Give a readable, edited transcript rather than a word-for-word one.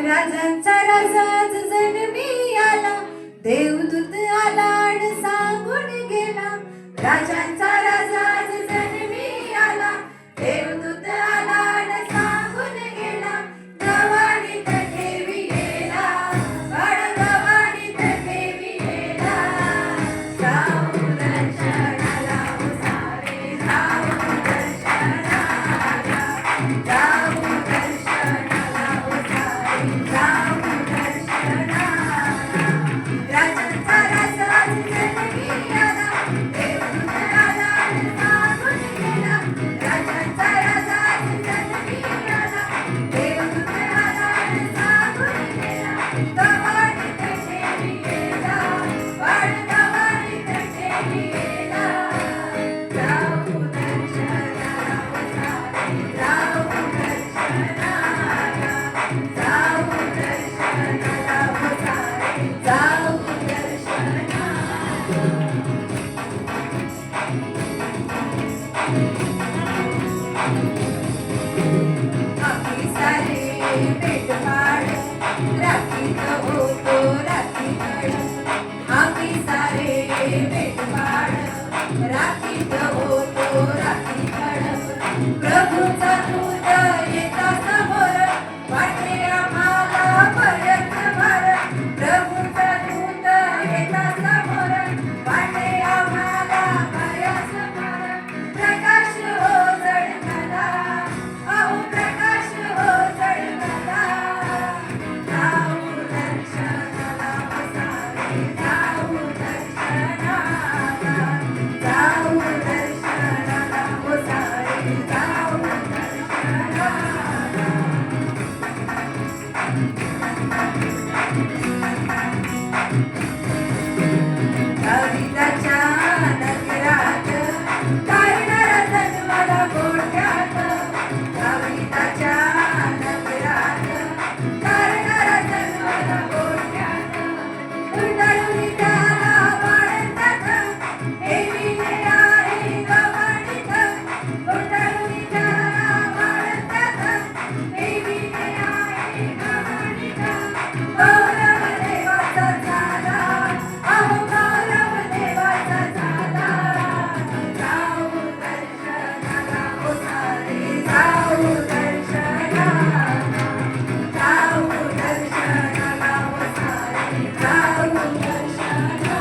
राजांचा राजा जन्मी आला, देवदूत आला आणि सांगून गेला. राजांचा राजा जन्मी आला, देवदूत आला आणि सांगून गेला. गवाणीत ठेविलेला, बाळ गवाणीत ठेविलेला. जाऊ दर्शनाला ओ सारे, जाऊ दर्शनाला, जाऊ दर्शनाला ओ सारे, जाऊ दर्शनाला. राजांचा राजा जन्मी आला, देवदूत आला आणि सांगून गेला. राजांचा राजा जन्मी आला, देवदूत आला आणि सांगून गेला. गवाणीत ठेविलेला, बाळ गवाणीत ठेविलेला. जाऊ दर्शनाला ओ सारे, जाऊ दर्शनाला, जाऊ दर्शनाला ओ सारे, जाऊ दर्शनाला. आम्ही सारे भेटवाड, राखीत होतो राखीकड. आम्ही सारे भेटवाड, राखीत होतो राखीकड. प्रभूचा दूत येता समोर, वाटे आम्हाला परत भर. प्रभूचा दूत येता समोर, वाटे आम्हाला परत भर. प्रकाश हो जळकला, अहो प्रकाश हो जळकला. जाऊ दर्शनाला ओ सारे, जाऊ दर्शनाला, जाऊ दर्शनाला ओ सारे, जाऊ दर्शनाला. कविताच्या नगरात काढणारा जन्माला गोठ्यात. कविताच्या नगरात काढणारा जन्माला गोठ्यात. गुंडाळून त्याला वाढतात, ठेविले आहे गवाणीत. गुंडाळून त्याला वाढतात, ठेविले आहे गवाणीत. गौरव देवाचा झाला, अहो गौरव देवाचा झाला. जाऊ दर्शनाला ओ सारे, जाऊ दर्शनाला, जाऊ दर्शनाला ओ सारे, जाऊ दर्शनाला.